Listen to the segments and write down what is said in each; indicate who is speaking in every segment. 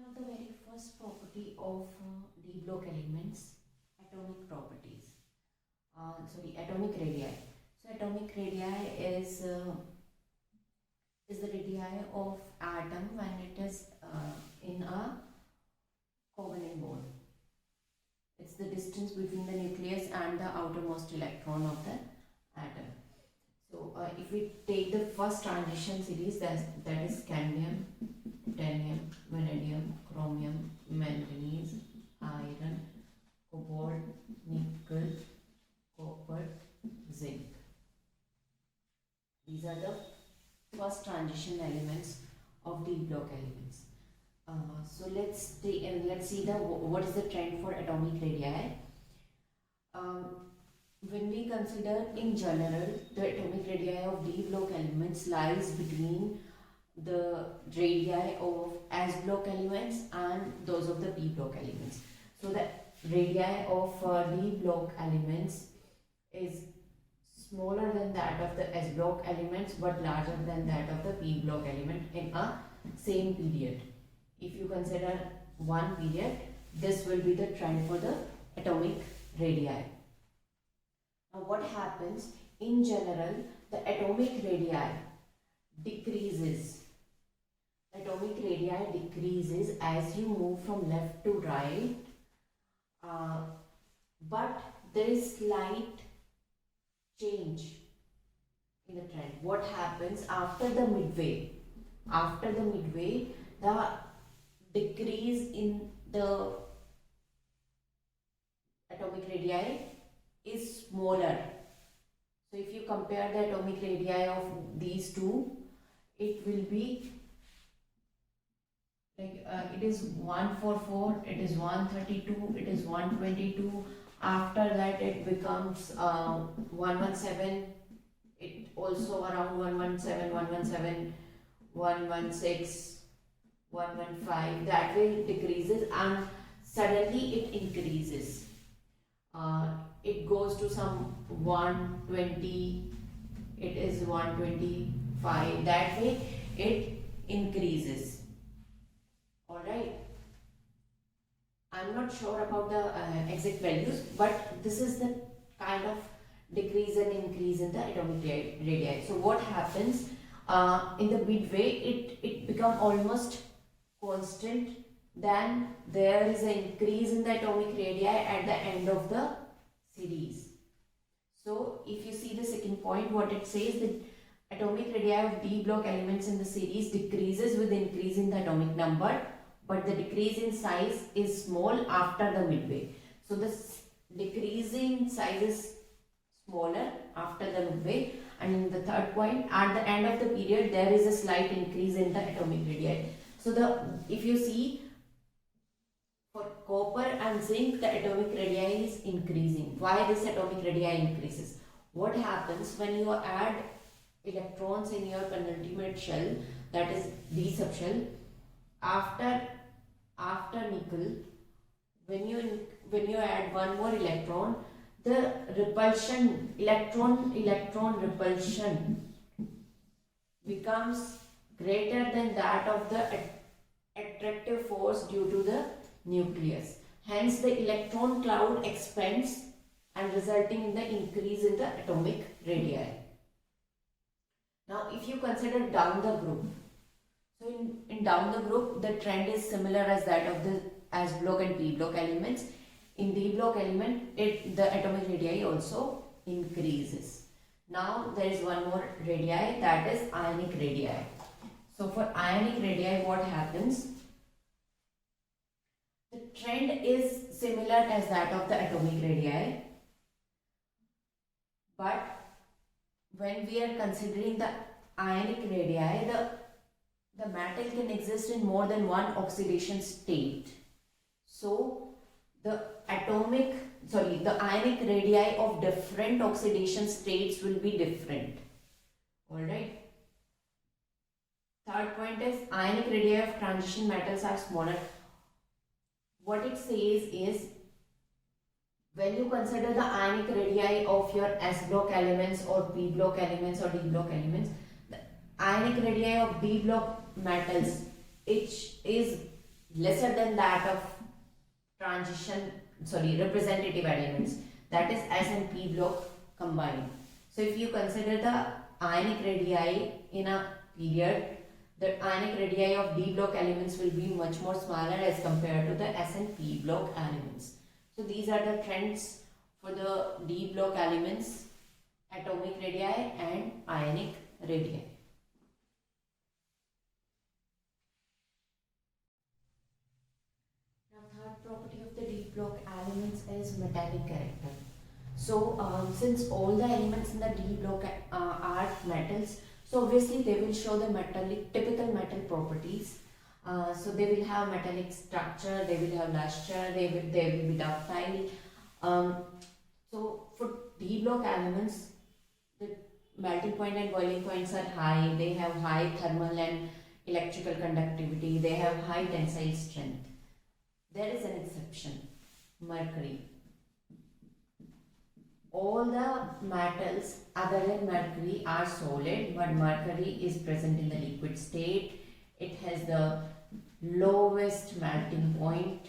Speaker 1: Now the very first property of d block elements, atomic properties. Atomic radii. So atomic radii is the radii of atom when it is in a covalent bond. It's the distance between the nucleus and the outermost electron of the atom. So if we take the first transition series, that is cadmium, titanium, vanadium, chromium, manganese, iron, cobalt, nickel, copper, zinc. These are the first transition elements of d block elements. So let's see what is the trend for atomic radii. When we consider in general, the atomic radii of d block elements lies between the radii of s block elements and those of the p block elements. So the radii of d block elements is smaller than that of the s block elements but larger than that of the p block element in a same period. If you consider one period, this will be the trend for the atomic radii. Now what happens in general, the atomic radii decreases. Atomic radii decreases as you move from left to right, but there is slight change in the trend. What happens after the midway? After the midway, the decrease in the atomic radii is smaller. So if you compare the atomic radii of these two, it will be like it is 144, it is 132, it is 122. After that it becomes 117, it also around 117, 117, 116, 115. That way it decreases and suddenly it increases. It goes to some 120, it is 125. That way it increases. Alright. I'm not sure about the exact values, but this is the kind of decrease and increase in the atomic radii. So what happens in the midway, it becomes almost constant. Then there is an increase in the atomic radii at the end of the series. So if you see the second point, what it says, that atomic radii of d block elements in the series decreases with increase in the atomic number, but the decrease in size is small after the midway. So the decrease in size is smaller after the midway, and in the third point, at the end of the period, there is a slight increase in the atomic radii. So if you see, for copper and zinc, the atomic radii is increasing. Why this atomic radii increases? What happens when you add electrons in your penultimate shell, that is d subshell, after nickel, when you add one more electron, the repulsion, electron repulsion becomes greater than that of the attractive force due to the nucleus. Hence the electron cloud expands and resulting in the increase in the atomic radii. Now if you consider down the group, so in down the group, the trend is similar as that of the s block and p block elements. In d block element, the atomic radii also increases. Now there is one more radii, that is ionic radii. So for ionic radii, what happens? The trend is similar as that of the atomic radii, but when we are considering the ionic radii, the metal can exist in more than one oxidation state. So the ionic radii of different oxidation states will be different. Alright. Third point is ionic radii of transition metals are smaller. What it says is, when you consider the ionic radii of your s block elements or p block elements or d block elements, the ionic radii of d block metals, it is lesser than that of representative elements, that is S and P block combined. So if you consider the ionic radii in a period, the ionic radii of D block elements will be much more smaller as compared to the S and P block elements. So these are the trends for the D block elements, atomic radii and ionic radii. Now third property of the D block elements is metallic character. So since all the elements in the D block are metals, so obviously they will show the typical metal properties. So they will have metallic structure, they will have luster, they will be ductile. So for D block elements, the melting point and boiling points are high, they have high thermal and electrical conductivity, they have high tensile strength. There is an exception, mercury. All the metals other than mercury are solid, but mercury is present in the liquid state. It has the lowest melting point.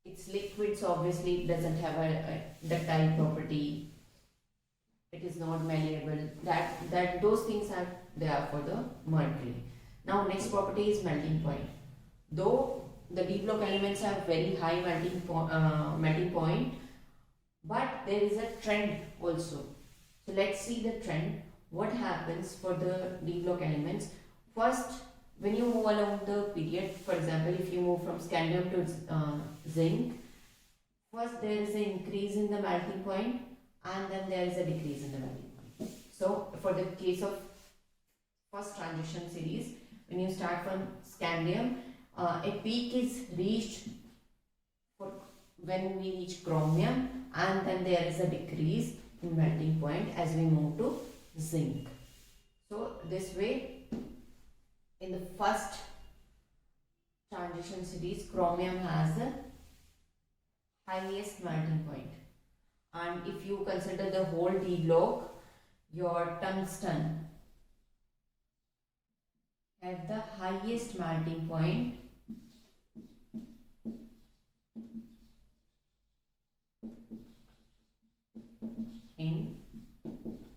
Speaker 1: It's liquid, so obviously it doesn't have a ductile property. It is not malleable. Those things are there for the mercury. Now next property is melting point. Though the D block elements have very high melting point, but there is a trend also. So let's see the trend. What happens for the D block elements? First, when you move along the period, for example, if you move from scandium to zinc, first there is an increase in the melting point and then there is a decrease in the melting point. So for the case of first transition series, when you start from scandium, a peak is reached when we reach chromium, and then there is a decrease in melting point as we move to zinc. So this way, in the first transition series, chromium has the highest melting point, and if you consider the whole D block, your tungsten have the highest melting point in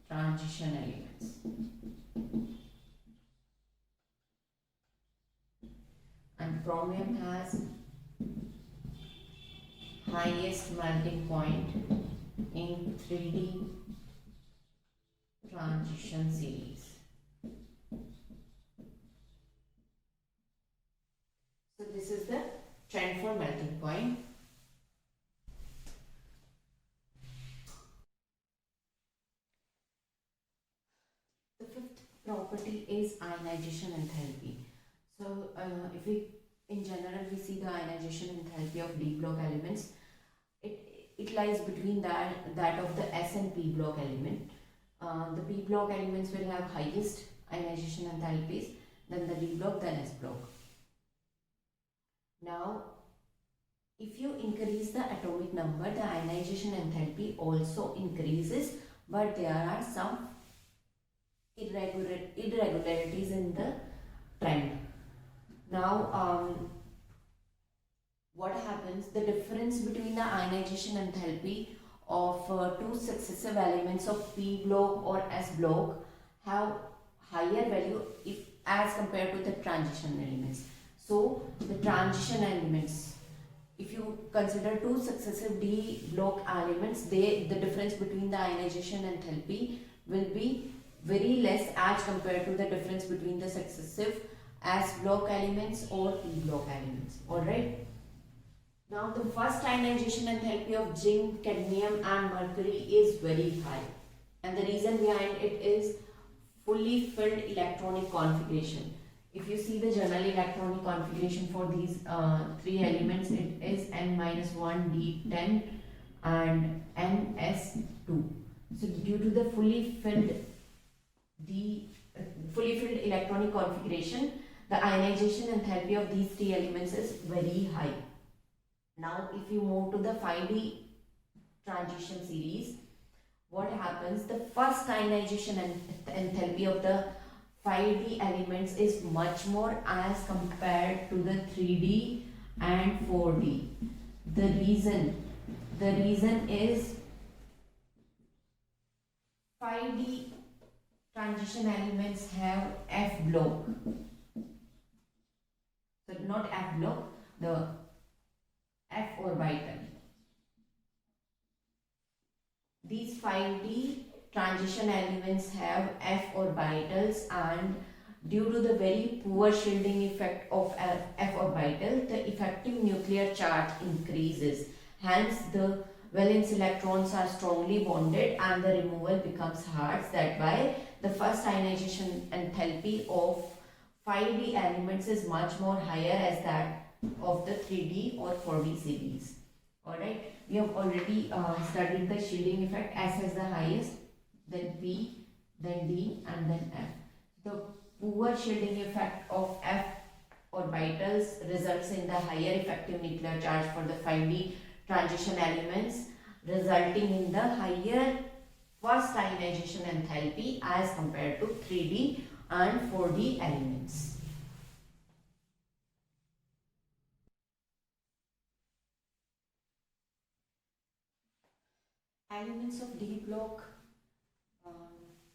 Speaker 1: transition elements. And chromium has highest melting point in 3D transition series. So this is the trend for melting point. The fifth property is ionization enthalpy. So if we in general we see the ionization enthalpy of D block elements, it lies between that of the S and P block element. The P block elements will have highest ionization enthalpies, then the D block, then S block. Now, if you increase the atomic number, the ionization enthalpy also increases, but there are some irregularities in the trend. Now, what happens? The difference between the ionization enthalpy of two successive elements of P block or S block have higher value as compared to the transition elements. So the transition elements, if you consider two successive D block elements, the difference between the ionization enthalpy will be very less as compared to the difference between the successive S block elements or P block elements. Alright. Now the first ionization enthalpy of zinc, cadmium and mercury is very high, and the reason behind it is fully filled electronic configuration. If you see the general electronic configuration for these three elements, it is N-1 D10 and NS2. So due to the fully filled electronic configuration, the ionization enthalpy of these three elements is very high. Now if you move to the 5D transition series, what happens? The first ionization enthalpy of the 5D elements is much more as compared to the 3D and 4D. The reason is 5D transition elements have F block. So not F block, the F orbital. These 5D transition elements have F orbitals, and due to the very poor shielding effect of F orbital, the effective nuclear charge increases. Hence, the valence electrons are strongly bonded and the removal becomes hard. That's why the first ionization enthalpy of 5D elements is much more higher as that of the 3D or 4D series. Alright, we have already studied the shielding effect. S is the highest, then P, then D, and then F. The poor shielding effect of F orbitals results in the higher effective nuclear charge for the 5D transition elements, resulting in the higher first ionization enthalpy as compared to 3D and 4D elements. Elements of D block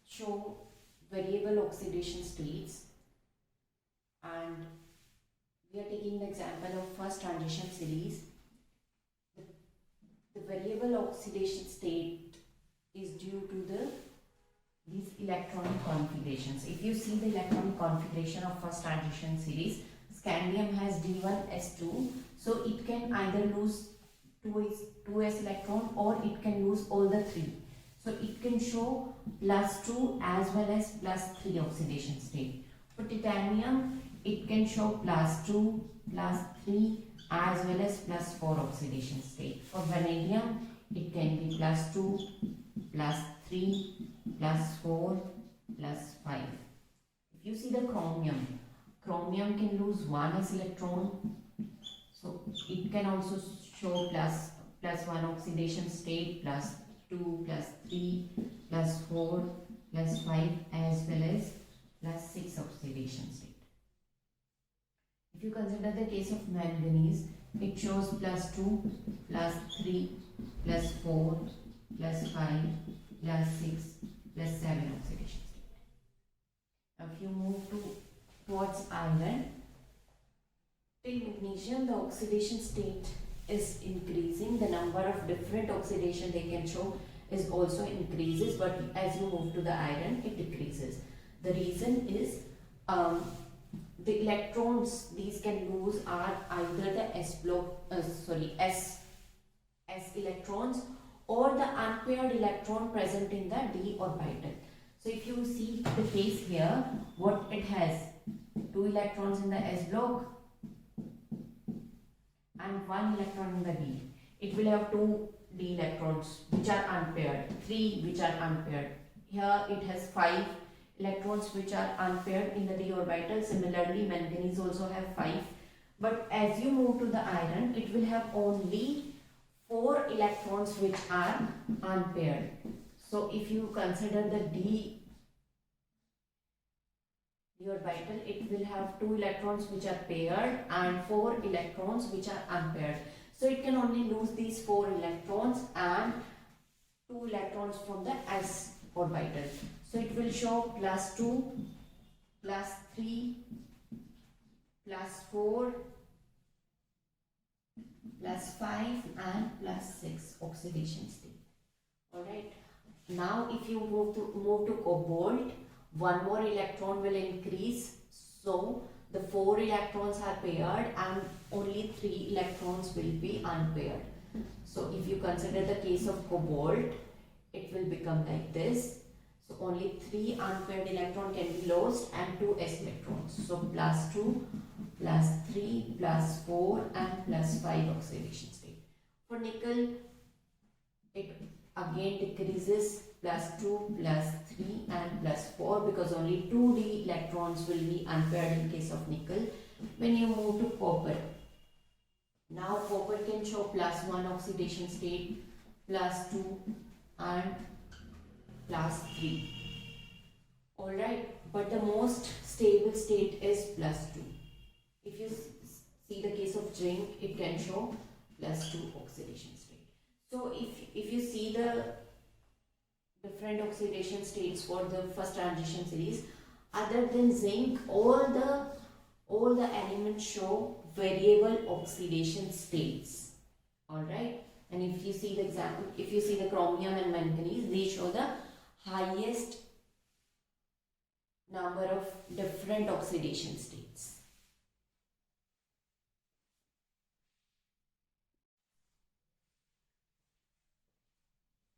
Speaker 1: show variable oxidation states, and we are taking the example of first transition series. The variable oxidation state is due to these electronic configurations. If you see the electronic configuration of first transition series, scandium has D1S2, so it can either lose 2s electron or it can lose all the three. So it can show +2 as well as +3 oxidation state. For titanium, it can show +2, +3 as well as +4 oxidation state. For vanadium, it can be +2, +3, +4, +5. If you see the chromium can lose 1s electron, so it can also show +1 oxidation state, +2, +3, +4, +5 as well as +6 oxidation state. If you consider the case of manganese, it shows +2, +3, +4, +5, +6, +7 oxidation state. Now if you move towards iron, till magnesium the oxidation state is increasing, the number of different oxidation they can show is also increases, but as you move to the iron it decreases. The reason is the electrons these can lose are either the S electrons or the unpaired electron present in the D orbital. So if you see the case here, what it has, 2 electrons in the S block and 1 electron in the D. It will have 2 D electrons which are unpaired, 3 which are unpaired. Here it has 5 electrons which are unpaired in the D orbital. Similarly, manganese also have 5. But as you move to the iron, it will have only 4 electrons which are unpaired. So if you consider the D orbital, it will have 2 electrons which are paired and 4 electrons which are unpaired. So it can only lose these 4 electrons and 2 electrons from the S orbital. So it will show +2, +3, +4, +5 and +6 oxidation state. Alright. Now if you move to cobalt, 1 more electron will increase, so the 4 electrons are paired and only 3 electrons will be unpaired. So if you consider the case of cobalt, it will become like this. So only 3 unpaired electron can be lost and 2 s electrons. So +2, +3, +4 and +5 oxidation state. For nickel, it again decreases, +2, +3 and +4, because only 2 d electrons will be unpaired in case of nickel. When you move to copper, now copper can show +1 oxidation state, +2 and +3. Alright, but the most stable state is +2. If you see the case of zinc, it can show +2 oxidation state. So if you see the different oxidation states for the first transition series, other than zinc, all the elements show variable oxidation states. Alright, and if you see the example, if you see the chromium and manganese, they show the highest number of different oxidation states.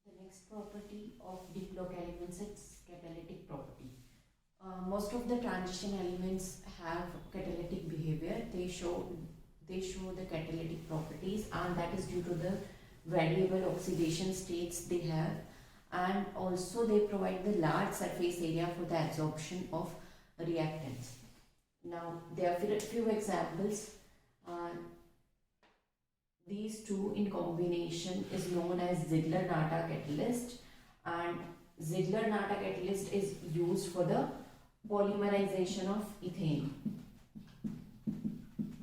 Speaker 1: The next property of deep lock elements is catalytic property. Most of the transition elements have catalytic behavior. They show the catalytic properties, and that is due to the variable oxidation states they have, and also they provide the large surface area for the absorption of reactants. Now there are a few examples. These two in combination is known as Ziegler-Natta catalyst, and Ziegler-Natta catalyst is used for the polymerization of ethane.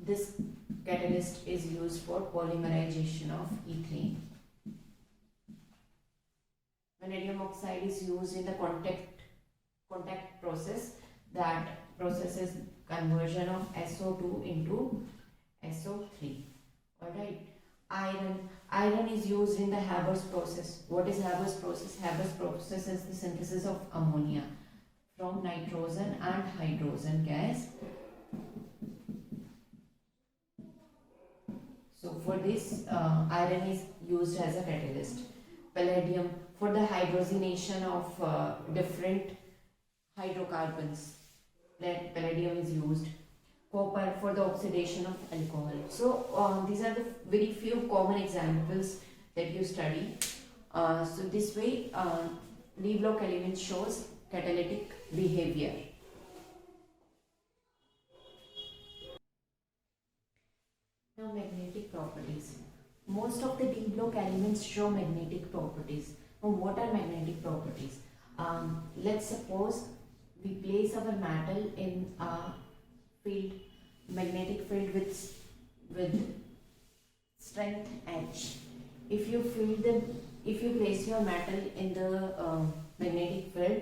Speaker 1: This catalyst is used for polymerization of ethane. Vanadium oxide is used in the contact process. That process is conversion of SO2 into SO3. Alright. Iron is used in the Haber's process. What is Haber's process? Haber's process is the synthesis of ammonia from nitrogen and hydrogen gas. So for this, iron is used as a catalyst. Palladium for the hydrogenation of different hydrocarbons. Palladium is used. Copper for the oxidation of alcohol. So these are the very few common examples that you study. So this way, deep lock element shows catalytic behavior. Now magnetic properties. Most of the deep lock elements show magnetic properties. Now what are magnetic properties? Let's suppose we place our metal in a field, magnetic field with strength H. If you place your metal in the magnetic field,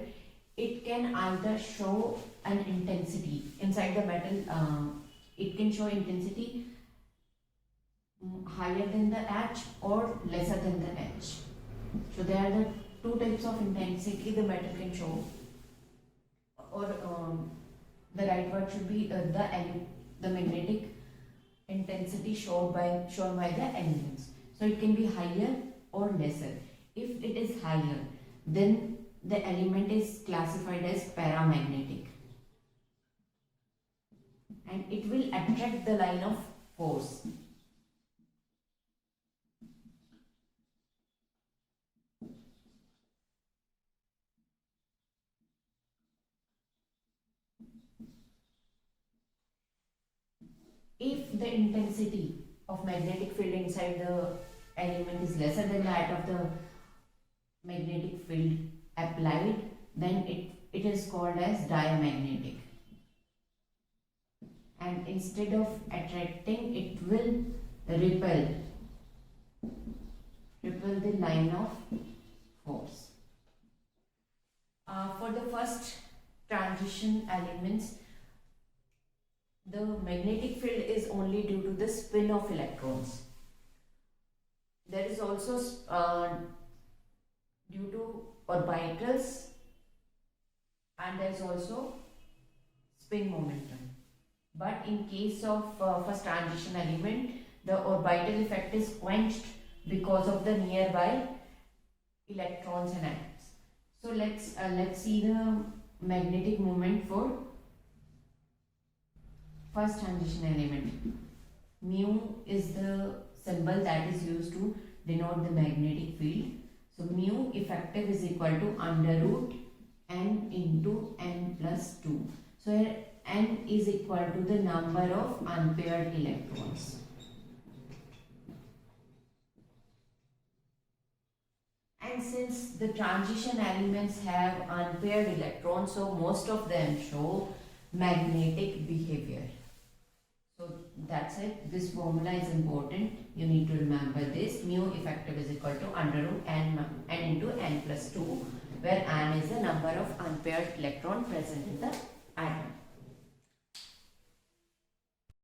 Speaker 1: it can either show an intensity inside the metal. It can show intensity higher than the H or lesser than the H. So there are the two types of intensity the metal can show, or the right word should be the magnetic intensity shown by the elements. So it can be higher or lesser. If it is higher, then the element is classified as paramagnetic, and it will attract the line of force. If the intensity of magnetic field inside the element is lesser than that of the magnetic field applied, then it is called as diamagnetic. And instead of attracting, it will repel the line of force. For the first transition elements, the magnetic field is only due to the spin of electrons. There is also due to orbitals, and there is also spin momentum. But in case of first transition element, the orbital effect is quenched because of the nearby electrons and atoms. So let's see the magnetic moment for first transition element. Mu is the symbol that is used to denote the magnetic field. So mu effective is equal to under root n into n plus 2. So here n is equal to the number of unpaired electrons. And since the transition elements have unpaired electrons, so most of them show magnetic behavior. So that's it. This formula is important. You need to remember this. Mu effective is equal to under root n into n plus 2, where n is the number of unpaired electron present in the